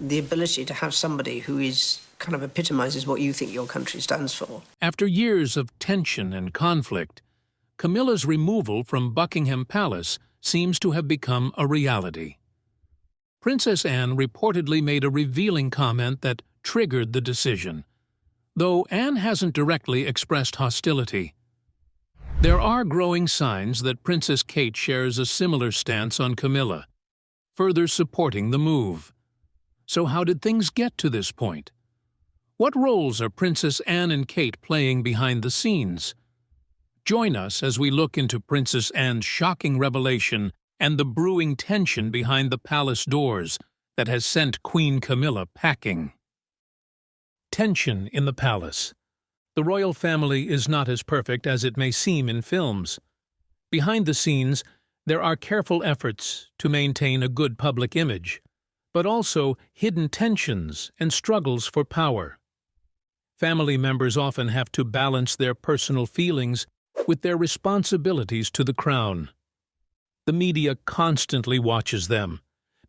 the ability to have somebody who is kind of epitomizes what you think your country stands for. After years of tension and conflict, Camilla's removal from Buckingham Palace seems to have become a reality. Princess Anne reportedly made a revealing comment that triggered the decision, though Anne hasn't directly expressed hostility. There are growing signs that Princess Kate shares a similar stance on Camilla, further supporting the move. So how did things get to this point? What roles are Princess Anne and Kate playing behind the scenes? Join us as we look into Princess Anne's shocking revelation and the brewing tension behind the palace doors that has sent Queen Camilla packing. Tension in the palace. The royal family is not as perfect as it may seem in films. Behind the scenes, there are careful efforts to maintain a good public image, but also hidden tensions and struggles for power. Family members often have to balance their personal feelings with their responsibilities to the crown. The media constantly watches them,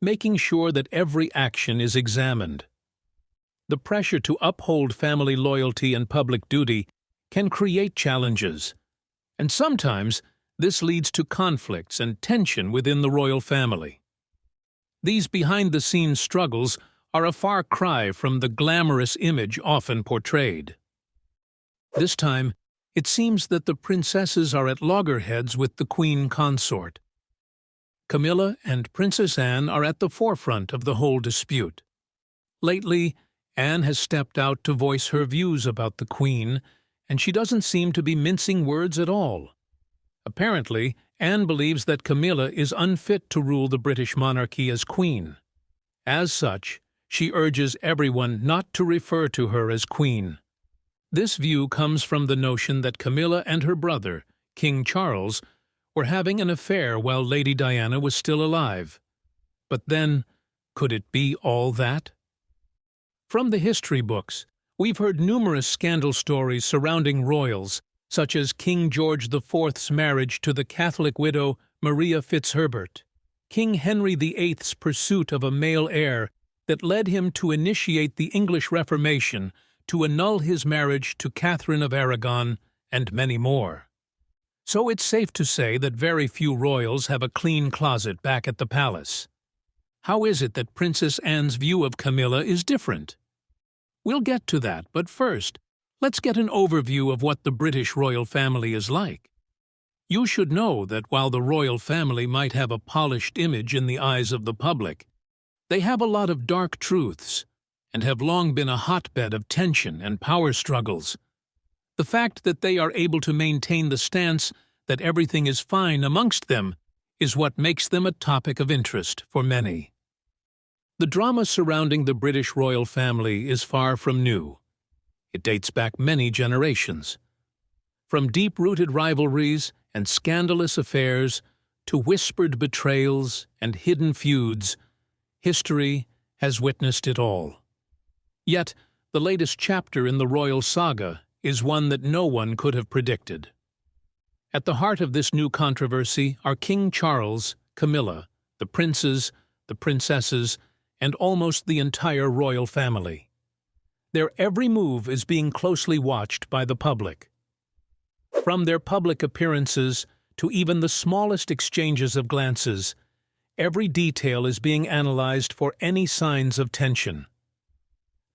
making sure that every action is examined. The pressure to uphold family loyalty and public duty can create challenges, and sometimes this leads to conflicts and tension within the royal family. These behind-the-scenes struggles are a far cry from the glamorous image often portrayed. This time, it seems that the princesses are at loggerheads with the queen consort. Camilla and Princess Anne are at the forefront of the whole dispute. Lately, Anne has stepped out to voice her views about the Queen, and she doesn't seem to be mincing words at all. Apparently, Anne believes that Camilla is unfit to rule the British monarchy as Queen. As such, she urges everyone not to refer to her as Queen. This view comes from the notion that Camilla and her brother, King Charles, were having an affair while Lady Diana was still alive. But then, could it be all that? From the history books, we've heard numerous scandal stories surrounding royals, such as King George IV's marriage to the Catholic widow Maria Fitzherbert, King Henry VIII's pursuit of a male heir that led him to initiate the English Reformation to annul his marriage to Catherine of Aragon, and many more. So it's safe to say that very few royals have a clean closet back at the palace. How is it that Princess Anne's view of Camilla is different? We'll get to that, but first, let's get an overview of what the British royal family is like. You should know that while the royal family might have a polished image in the eyes of the public, they have a lot of dark truths and have long been a hotbed of tension and power struggles. The fact that they are able to maintain the stance that everything is fine amongst them is what makes them a topic of interest for many. The drama surrounding the British royal family is far from new. It dates back many generations. From deep-rooted rivalries and scandalous affairs to whispered betrayals and hidden feuds, history has witnessed it all. Yet, the latest chapter in the royal saga is one that no one could have predicted. At the heart of this new controversy are King Charles, Camilla, the princes, the princesses, and almost the entire royal family. Their every move is being closely watched by the public. From their public appearances to even the smallest exchanges of glances, every detail is being analyzed for any signs of tension.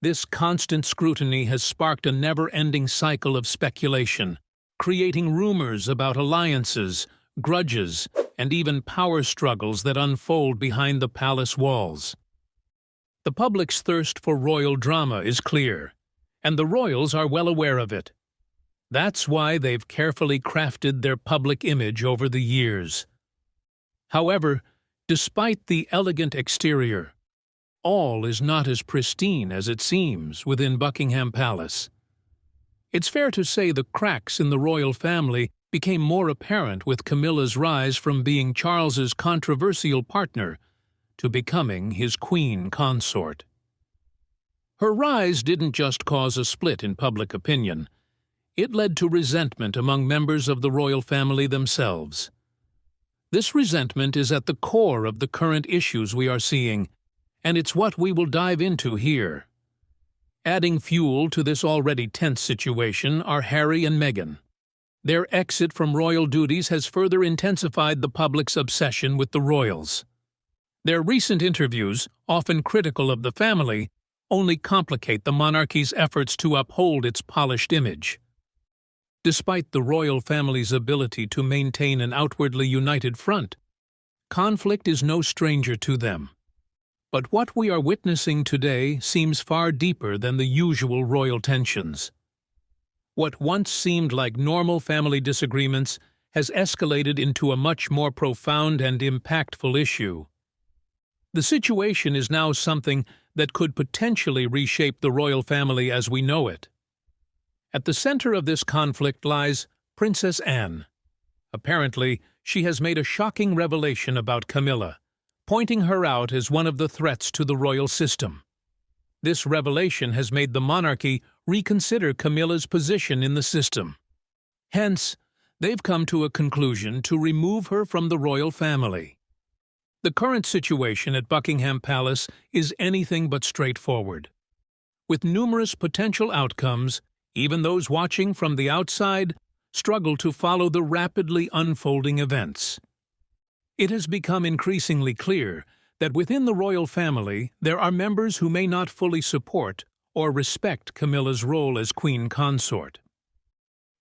This constant scrutiny has sparked a never-ending cycle of speculation, creating rumors about alliances, grudges, and even power struggles that unfold behind the palace walls. The public's thirst for royal drama is clear, and the royals are well aware of it. That's why they've carefully crafted their public image over the years. However, despite the elegant exterior, all is not as pristine as it seems within Buckingham Palace. It's fair to say the cracks in the royal family became more apparent with Camilla's rise from being Charles's controversial partner to becoming his queen consort. Her rise didn't just cause a split in public opinion. It led to resentment among members of the royal family themselves. This resentment is at the core of the current issues we are seeing, and it's what we will dive into here. Adding fuel to this already tense situation are Harry and Meghan. Their exit from royal duties has further intensified the public's obsession with the royals. Their recent interviews, often critical of the family, only complicate the monarchy's efforts to uphold its polished image. Despite the royal family's ability to maintain an outwardly united front, conflict is no stranger to them. But what we are witnessing today seems far deeper than the usual royal tensions. What once seemed like normal family disagreements has escalated into a much more profound and impactful issue. The situation is now something that could potentially reshape the royal family as we know it. At the center of this conflict lies Princess Anne. Apparently, she has made a shocking revelation about Camilla, pointing her out as one of the threats to the royal system. This revelation has made the monarchy reconsider Camilla's position in the system. Hence, they've come to a conclusion to remove her from the royal family. The current situation at Buckingham Palace is anything but straightforward. With numerous potential outcomes, even those watching from the outside struggle to follow the rapidly unfolding events. It has become increasingly clear that within the royal family there are members who may not fully support or respect Camilla's role as queen consort.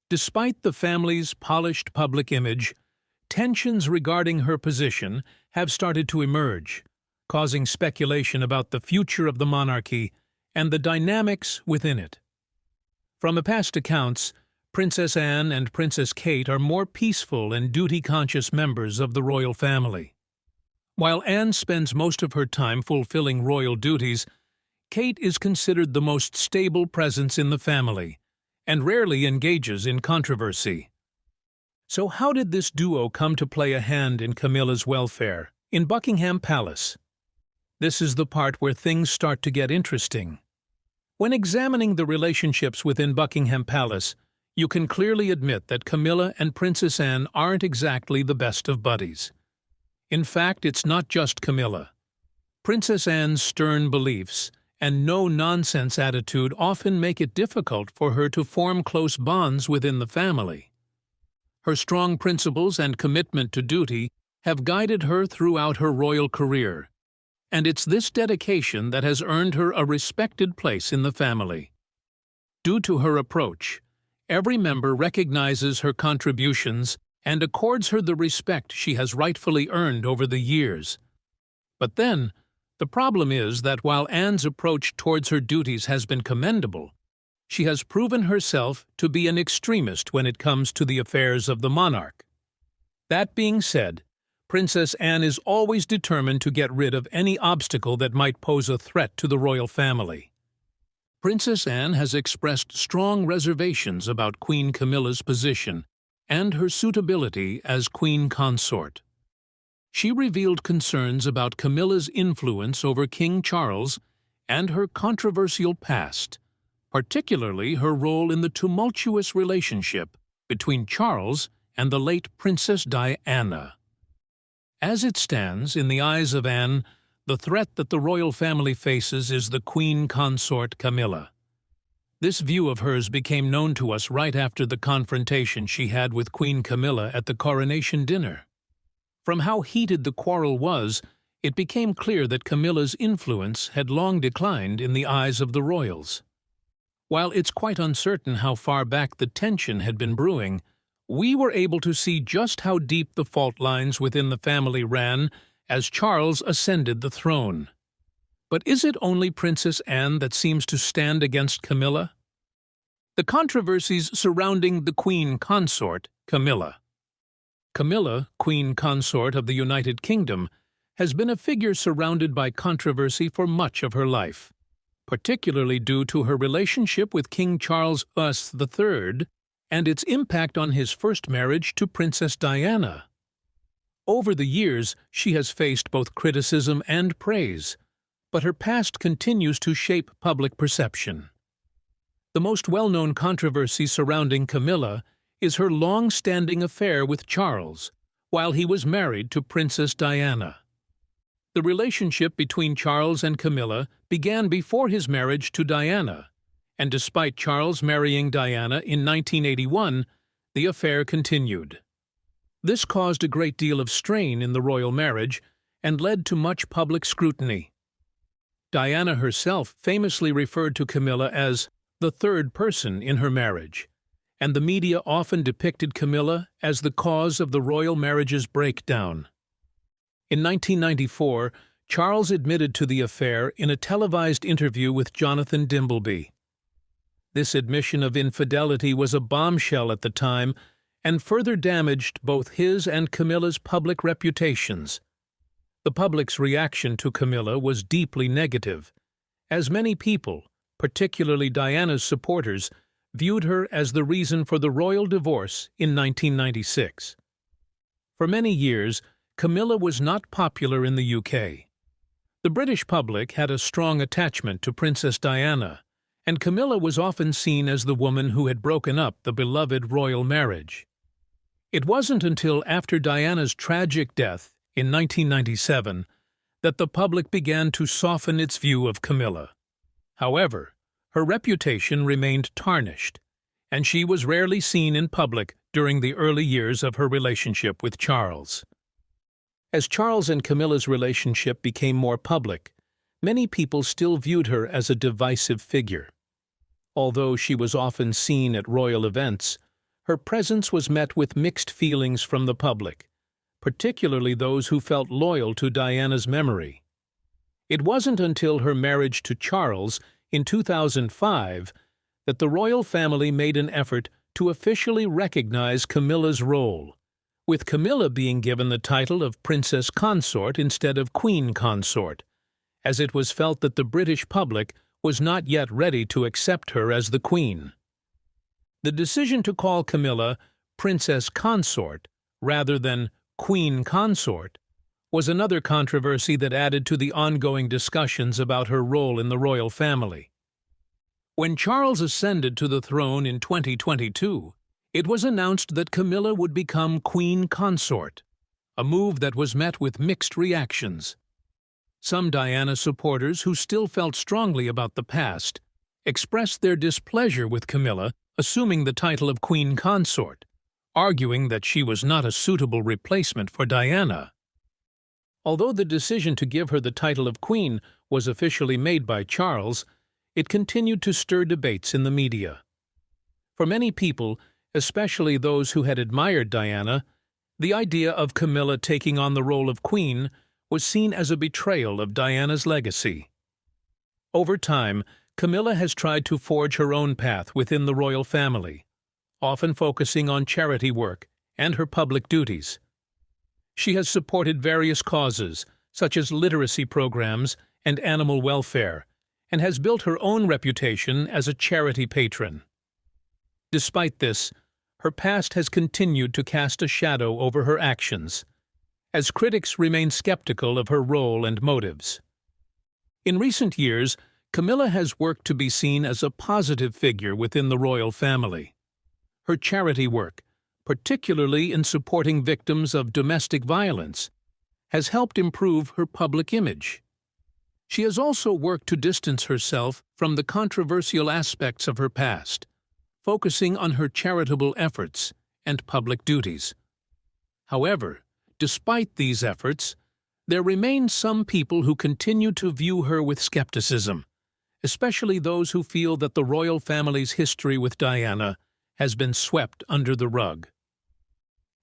Despite the family's polished public image, tensions regarding her position have started to emerge, causing speculation about the future of the monarchy and the dynamics within it. From the past accounts, Princess Anne and Princess Kate are more peaceful and duty-conscious members of the royal family. While Anne spends most of her time fulfilling royal duties, Kate is considered the most stable presence in the family and rarely engages in controversy. So how did this duo come to play a hand in Camilla's welfare in Buckingham Palace? This is the part where things start to get interesting. When examining the relationships within Buckingham Palace, you can clearly admit that Camilla and Princess Anne aren't exactly the best of buddies. In fact, it's not just Camilla. Princess Anne's stern beliefs and no-nonsense attitude often make it difficult for her to form close bonds within the family. Her strong principles and commitment to duty have guided her throughout her royal career, and it's this dedication that has earned her a respected place in the family. Due to her approach, every member recognizes her contributions and accords her the respect she has rightfully earned over the years. But then, the problem is that while Anne's approach towards her duties has been commendable, she has proven herself to be an extremist when it comes to the affairs of the monarch. That being said, Princess Anne is always determined to get rid of any obstacle that might pose a threat to the royal family. Princess Anne has expressed strong reservations about Queen Camilla's position and her suitability as queen consort. She revealed concerns about Camilla's influence over King Charles and her controversial past, particularly her role in the tumultuous relationship between Charles and the late Princess Diana. As it stands, in the eyes of Anne, the threat that the royal family faces is the queen consort Camilla. This view of hers became known to us right after the confrontation she had with Queen Camilla at the coronation dinner. From how heated the quarrel was, it became clear that Camilla's influence had long declined in the eyes of the royals. While it's quite uncertain how far back the tension had been brewing, we were able to see just how deep the fault lines within the family ran as Charles ascended the throne. But is it only Princess Anne that seems to stand against Camilla? The controversies surrounding the queen consort, Camilla. Camilla, queen consort of the United Kingdom, has been a figure surrounded by controversy for much of her life, particularly due to her relationship with King Charles III and its impact on his first marriage to Princess Diana. Over the years, she has faced both criticism and praise, but her past continues to shape public perception. The most well-known controversy surrounding Camilla is her long-standing affair with Charles while he was married to Princess Diana. The relationship between Charles and Camilla began before his marriage to Diana, and despite Charles marrying Diana in 1981, the affair continued. This caused a great deal of strain in the royal marriage and led to much public scrutiny. Diana herself famously referred to Camilla as the third person in her marriage, and the media often depicted Camilla as the cause of the royal marriage's breakdown. In 1994, Charles admitted to the affair in a televised interview with Jonathan Dimbleby. This admission of infidelity was a bombshell at the time and further damaged both his and Camilla's public reputations. The public's reaction to Camilla was deeply negative, as many people, particularly Diana's supporters, viewed her as the reason for the royal divorce in 1996. For many years, Camilla was not popular in the UK. The British public had a strong attachment to Princess Diana, and Camilla was often seen as the woman who had broken up the beloved royal marriage. It wasn't until after Diana's tragic death in 1997 that the public began to soften its view of Camilla. However, her reputation remained tarnished, and she was rarely seen in public during the early years of her relationship with Charles. As Charles and Camilla's relationship became more public, many people still viewed her as a divisive figure. Although she was often seen at royal events, her presence was met with mixed feelings from the public, particularly those who felt loyal to Diana's memory. It wasn't until her marriage to Charles in 2005 that the royal family made an effort to officially recognize Camilla's role, with Camilla being given the title of Princess Consort instead of Queen Consort, as it was felt that the British public was not yet ready to accept her as the Queen. The decision to call Camilla Princess Consort rather than Queen Consort was another controversy that added to the ongoing discussions about her role in the royal family. When Charles ascended to the throne in 2022, it was announced that Camilla would become Queen Consort, a move that was met with mixed reactions. Some Diana supporters who still felt strongly about the past expressed their displeasure with Camilla assuming the title of Queen Consort, arguing that she was not a suitable replacement for Diana. Although the decision to give her the title of Queen was officially made by Charles, it continued to stir debates in the media. For many people, especially those who had admired Diana, the idea of Camilla taking on the role of Queen was seen as a betrayal of Diana's legacy. Over time, Camilla has tried to forge her own path within the royal family, often focusing on charity work and her public duties. She has supported various causes, such as literacy programs and animal welfare, and has built her own reputation as a charity patron. Despite this, her past has continued to cast a shadow over her actions, as critics remain skeptical of her role and motives. In recent years, Camilla has worked to be seen as a positive figure within the royal family. Her charity work, particularly in supporting victims of domestic violence, has helped improve her public image. She has also worked to distance herself from the controversial aspects of her past, focusing on her charitable efforts and public duties. However, despite these efforts, there remain some people who continue to view her with skepticism, especially those who feel that the royal family's history with Diana has been swept under the rug.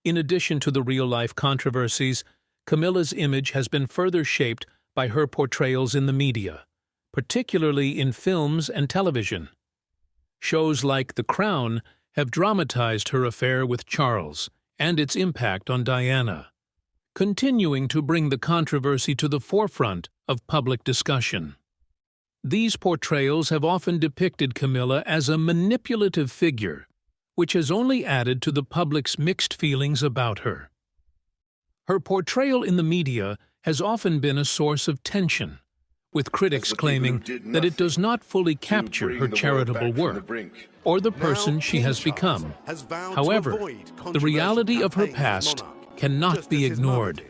In addition to the real-life controversies, Camilla's image has been further shaped by her portrayals in the media, particularly in films and television. Shows like The Crown have dramatized her affair with Charles and its impact on Diana, continuing to bring the controversy to the forefront of public discussion. These portrayals have often depicted Camilla as a manipulative figure, which has only added to the public's mixed feelings about her. Her portrayal in the media has often been a source of tension, with critics claiming that it does not fully capture her charitable work or the person she has become. However, the reality of her past cannot be ignored.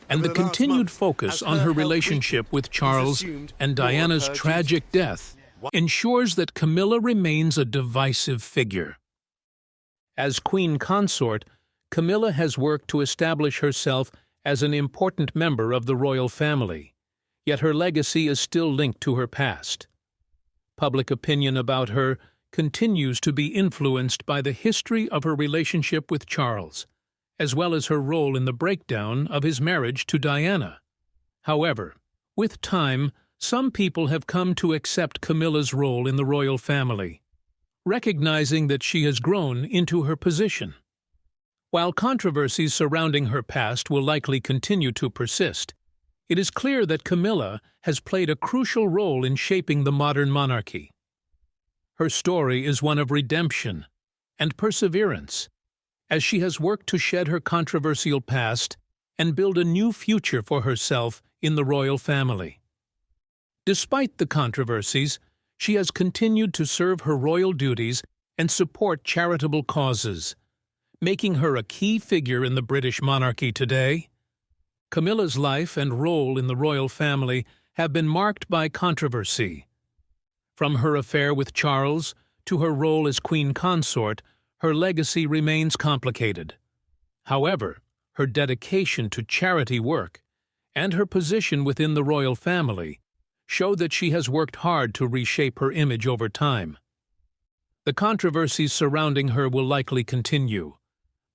and the continued focus on her relationship with Charles and Diana's tragic death ensures that Camilla remains a divisive figure. As queen consort, Camilla has worked to establish herself as an important member of the royal family, yet her legacy is still linked to her past. Public opinion about her continues to be influenced by the history of her relationship with Charles, as well as her role in the breakdown of his marriage to Diana. However, with time, some people have come to accept Camilla's role in the royal family, recognizing that she has grown into her position. While controversies surrounding her past will likely continue to persist, it is clear that Camilla has played a crucial role in shaping the modern monarchy. Her story is one of redemption and perseverance, as she has worked to shed her controversial past and build a new future for herself in the royal family. Despite the controversies, she has continued to serve her royal duties and support charitable causes, making her a key figure in the British monarchy today. Camilla's life and role in the royal family have been marked by controversy. From her affair with Charles to her role as queen consort, her legacy remains complicated. However, her dedication to charity work and her position within the royal family show that she has worked hard to reshape her image over time. The controversies surrounding her will likely continue,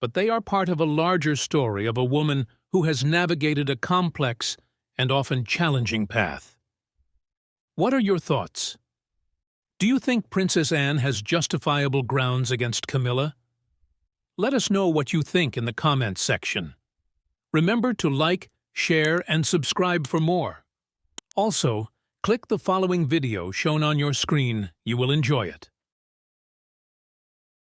but they are part of a larger story of a woman who has navigated a complex and often challenging path. What are your thoughts? Do you think Princess Anne has justifiable grounds against Camilla? Let us know what you think in the comments section. Remember to like, share, and subscribe for more. Also, click the following video shown on your screen. You will enjoy it.